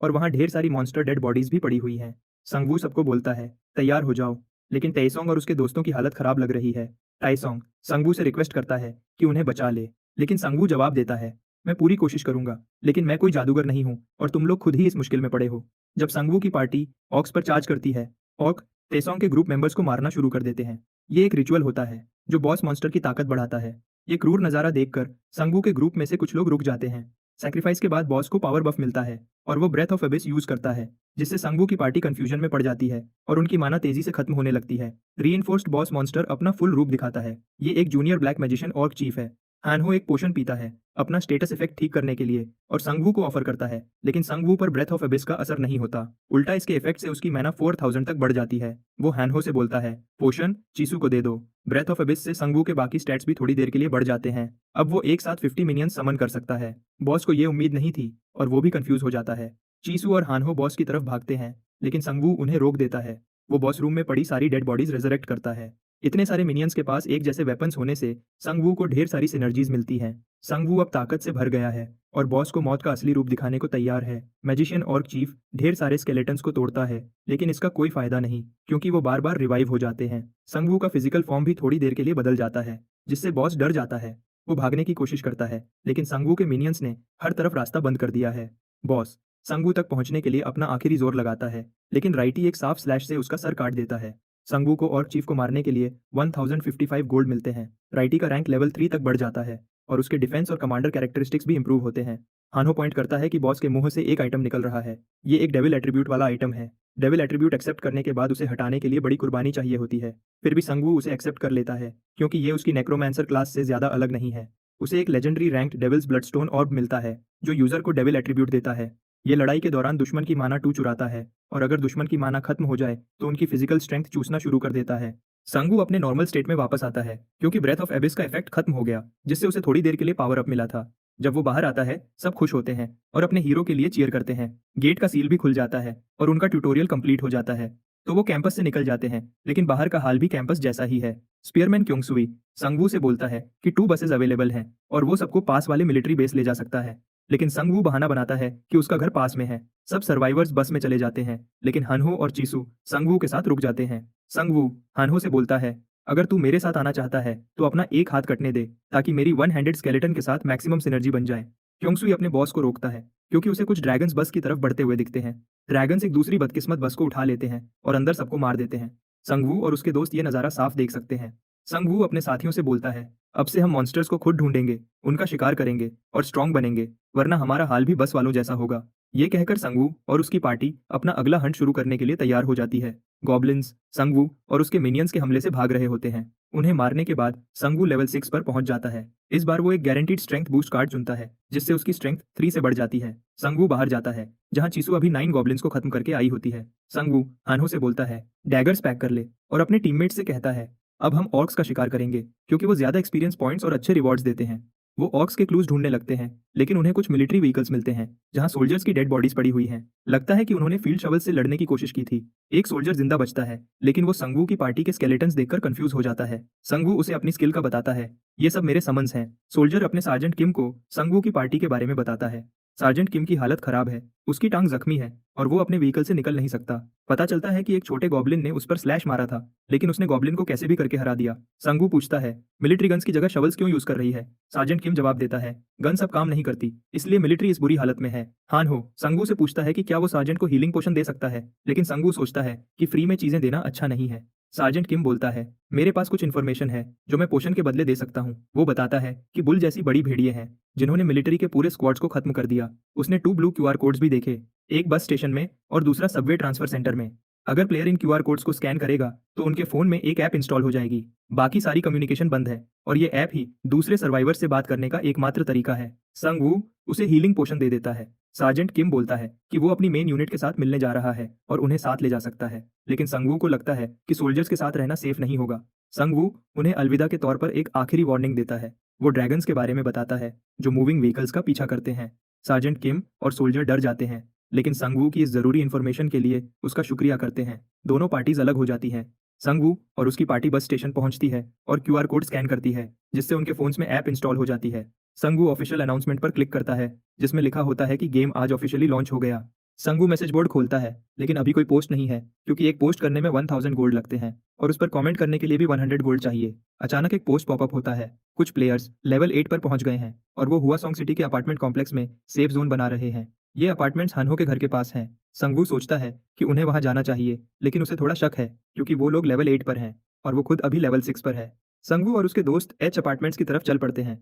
और वहाँ ढेर सारी मॉन्स्टर डेड बॉडीज भी पड़ी हुई हैं। संगवू सबको बोलता है, तैयार हो जाओ। लेकिन तेसोंग और उसके दोस्तों की हालत खराब लग रही है। टाइसोंग संगवू से रिक्वेस्ट करता है कि उन्हें बचा ले, लेकिन संगवू जवाब देता है, मैं पूरी कोशिश करूंगा, लेकिन मैं कोई जादूगर नहीं हूँ और तुम लोग खुद ही इस मुश्किल में पड़े हो। जब संगवू की पार्टी ऑक्स पर चार्ज करती है, ऑक तेसोंग के ग्रुप मेंबर्स को मारना शुरू कर देते हैं। ये एक रिचुअल होता है जो बॉस मॉन्स्टर की ताकत बढ़ाता है। ये क्रूर नज़ारा देखकर संगवू के ग्रुप में से कुछ लोग रुक जाते हैं। सैक्रिफाइस के बाद बॉस को पावर बफ मिलता है और वो ब्रेथ ऑफ एबिस यूज करता है, जिससे संगवू की पार्टी कंफ्यूजन में पड़ जाती है और उनकी माना तेजी से खत्म होने लगती है। रीइंफोर्स्ड बॉस मॉन्स्टर अपना फुल रूप दिखाता है। ये एक junior black magician orc chief है। हानहो एक पोशन पीता है अपना स्टेटस इफेक्ट ठीक करने के लिए और संगवू को ऑफर करता है, लेकिन संगवू पर ब्रेथ ऑफ एबिस का असर नहीं होता। उल्टा इसके इफेक्ट से उसकी मैना 4000 तक बढ़ जाती है। वो हानहो से बोलता है, पोशन चीसू को दे दो। ब्रेथ ऑफ एबिस से संगवू के बाकी स्टैट्स भी थोड़ी देर के लिए बढ़ जाते हैं। अब वो एक साथ 50 मिनियंस समन कर सकता है। बॉस को ये उम्मीद नहीं थी और वो भी कंफ्यूज हो जाता है। चीसू और हानहो बॉस की तरफ भागते हैं, लेकिन संगवू उन्हें रोक देता है। वो बॉस रूम में पड़ी सारी डेड बॉडीज रिजरेक्ट करता है। इतने सारे मिनियंस के पास एक जैसे वेपन्स होने से संगवू को ढेर सारी सिनर्जीज मिलती हैं। संगवू अब ताकत से भर गया है और बॉस को मौत का असली रूप दिखाने को तैयार है। मैजिशियन और चीफ ढेर सारे स्केलेटन्स को तोड़ता है, लेकिन इसका कोई फायदा नहीं, क्योंकि वो बार बार रिवाइव हो जाते हैं। संगवू का फिजिकल फॉर्म भी थोड़ी देर के लिए बदल जाता है, जिससे बॉस डर जाता है। वो भागने की कोशिश करता है, लेकिन संगवू के मिनियंस ने हर तरफ रास्ता बंद कर दिया है। बॉस संगवू तक पहुंचने के लिए अपना आखिरी जोर लगाता है, लेकिन राइटी एक साफ स्लैश से उसका सर काट देता है। संगवू को और चीफ को मारने के लिए 1055 गोल्ड मिलते हैं। राइटी का रैंक लेवल 3 तक बढ़ जाता है और उसके डिफेंस और कमांडर कैरेक्टरिस्टिक्स भी इंप्रूव होते हैं। हानो पॉइंट करता है कि बॉस के मुंह से एक आइटम निकल रहा है। ये एक डेविल एट्रीब्यूट वाला आइटम है। डेविल एट्रीब्यूट एक्सेप्ट करने के बाद उसे हटाने के लिए बड़ी कुर्बानी चाहिए होती है। फिर भी संगवू उसे एक्सेप्ट कर लेता है, क्योंकि ये उसकी नेक्रोमैंसर क्लास से ज्यादा अलग नहीं है। उसे एक legendary ranked devil's bloodstone orb मिलता है, जो यूजर को डेविल एट्रीब्यूट देता है। ये लड़ाई के दौरान दुश्मन की माना 2 चुराता है, और अगर दुश्मन की माना खत्म हो जाए तो उनकी फिजिकल स्ट्रेंथ चूसना शुरू कर देता है। संगू अपने नॉर्मल स्टेट में वापस आता है, क्योंकि ब्रेथ ऑफ एबिस का इफेक्ट खत्म हो गया, जिससे उसे थोड़ी देर के लिए पावर अप मिला था। जब वो बाहर आता है, सब खुश होते हैं और अपने हीरो के लिए चीयर करते हैं। गेट का सील भी खुल जाता है और उनका ट्यूटोरियल कंप्लीट हो जाता है। तो वो कैंपस से निकल जाते हैं, लेकिन बाहर का हाल भी कैंपस जैसा ही है। स्पीयरमैन क्योंगसुई संगवू से बोलता है कि 2 बसेस अवेलेबल हैं और वो सबको पास वाले मिलिट्री बेस ले जा सकता है, लेकिन संगवू बहाना बनाता है कि उसका घर पास में है। सब सर्वाइवर्स बस में चले जाते हैं, लेकिन हनहो और चीसू संगवू के साथ रुक जाते हैं। संगवू हनहो से बोलता है, अगर तू मेरे साथ आना चाहता है तो अपना एक हाथ कटने दे, ताकि मेरी वन हैंडेड स्केलेटन के साथ मैक्सिमम सिनर्जी बन जाए। क्योंगसुई अपने बॉस को रोकता है, क्योंकि उसे कुछ ड्रैगन्स बस की तरफ बढ़ते हुए दिखते हैं। ड्रैगन्स एक दूसरी बदकिस्मत बस को उठा लेते हैं और अंदर सबको मार देते हैं। संगवू और उसके दोस्त ये नज़ारा साफ देख सकते हैं। संगवू अपने साथियों से बोलता है, अब से हम मॉन्स्टर्स को खुद ढूंढेंगे, उनका शिकार करेंगे और स्ट्रांग बनेंगे, वरना हमारा हाल भी बस वालों जैसा होगा। ये कहकर संगवू और उसकी पार्टी अपना अगला हंट शुरू करने के लिए तैयार हो जाती है। गॉब्लिन्स संगवू और उसके मिनियंस के हमले से भाग रहे होते हैं। उन्हें मारने के बाद संगवू लेवल 6 पर पहुंच जाता है। इस बार वो एक गारंटीड स्ट्रेंथ बूस्ट कार्ड चुनता है, जिससे उसकी स्ट्रेंथ 3 से बढ़ जाती है। संगवू बाहर जाता है, जहां चीसू अभी 9 गॉब्लिन्स को खत्म करके आई होती है। संगवू हानहो से बोलता है, डैगर्स पैक कर ले, और अपने टीममेट से कहता है, अब हम ऑर्क्स का शिकार करेंगे, क्योंकि वो ज्यादा एक्सपीरियंस पॉइंट्स और अच्छे रिवॉर्ड्स देते हैं। वो ऑर्क्स के क्लूज ढूंढने लगते हैं, लेकिन उन्हें कुछ मिलिट्री व्हीकल्स मिलते हैं जहां सोल्जर्स की डेड बॉडीज पड़ी हुई हैं। लगता है कि उन्होंने फील्ड शवल से लड़ने की कोशिश की थी। एक सोल्जर जिंदा बचता है, लेकिन वो संगवू की पार्टी के स्केलेटन्स देखकर कंफ्यूज हो जाता है। संगवू उसे अपनी स्किल का बताता है, ये सब मेरे समन्स हैं। सोल्जर अपने सार्जेंट किम को संगवू की पार्टी के बारे में बताता है। सार्जेंट किम की हालत खराब है, उसकी टांग जख्मी है और वो अपने व्हीकल से निकल नहीं सकता। पता चलता है कि एक छोटे गॉब्लिन ने उस पर स्लैश मारा था, लेकिन उसने गॉब्लिन को कैसे भी करके हरा दिया। संगवू पूछता है, मिलिट्री गन्स की जगह शवल्स क्यों यूज कर रही है? सार्जेंट किम जवाब देता है, गन सब काम नहीं करती, इसलिए मिलिट्री इस बुरी हालत में है। हानहो संगवू से पूछता है कि क्या वो सार्जेंट को हीलिंग पोशन दे सकता है, लेकिन संगवू सोचता है कि फ्री में चीजें देना अच्छा नहीं है। सार्जेंट किम बोलता है, मेरे पास कुछ इन्फॉर्मेशन है जो मैं पोशन के बदले दे सकता हूँ। वो बताता है कि बुल जैसी बड़ी भेड़िए हैं जिन्होंने मिलिट्री के पूरे स्क्वाड्स को खत्म कर दिया। उसने 2 ब्लू क्यूआर कोड्स भी देखे, एक बस स्टेशन में और दूसरा सबवे ट्रांसफर सेंटर में। अगर प्लेयर इन क्यूआर कोड्स को स्कैन करेगा तो उनके फोन में एक ऐप इंस्टॉल हो जाएगी। बाकी सारी कम्युनिकेशन बंद है और ये ऐप ही दूसरे सर्वाइवर से बात करने का एकमात्र तरीका है। संगवू उसे हीलिंग पोशन दे देता है। सार्जेंट किम बोलता है कि वो अपनी मेन यूनिट के साथ मिलने जा रहा है और उन्हें साथ ले जा सकता है, लेकिन संगवू को लगता है कि सोल्जर्स के साथ रहना सेफ नहीं होगा। संगवू उन्हें अलविदा के तौर पर एक आखिरी वार्निंग देता है। वो ड्रैगन्स के बारे में बताता है जो मूविंग व्हीकल्स का पीछा करते हैं। सार्जेंट किम और सोल्जर डर जाते हैं, लेकिन संगवू की इस जरूरी इन्फॉर्मेशन के लिए उसका शुक्रिया करते हैं। दोनों पार्टीज अलग हो जाती हैं। संगवू और उसकी पार्टी बस स्टेशन पहुंचती है और क्यूआर कोड स्कैन करती है, जिससे उनके फोन्स में ऐप इंस्टॉल हो जाती है। संगवू ऑफिशियल अनाउंसमेंट पर क्लिक करता है, जिसमें लिखा होता है कि गेम आज ऑफिशियली लॉन्च हो गया। संगू मैसेज बोर्ड खोलता है, लेकिन अभी कोई पोस्ट नहीं है क्योंकि एक पोस्ट करने में 1000 गोल्ड लगते हैं और उस पर कमेंट करने के लिए भी 100 गोल्ड चाहिए। अचानक एक पोस्ट पॉपअप होता है। कुछ प्लेयर्स लेवल 8 पर पहुंच गए हैं और वो हुआ सॉन्ग सिटी के अपार्टमेंट कॉम्प्लेक्स में सेफ जोन बना रहे हैं। ये अपार्टमेंट्स हनहो के घर के पास हैं। संगू सोचता है कि उन्हें वहां जाना चाहिए, लेकिन उसे थोड़ा शक है क्योंकि वो लोग लेवल 8 पर हैं और वो खुद अभी लेवल 6 पर है। संगू और उसके दोस्त एच अपार्टमेंट्स की तरफ चल पड़ते हैं।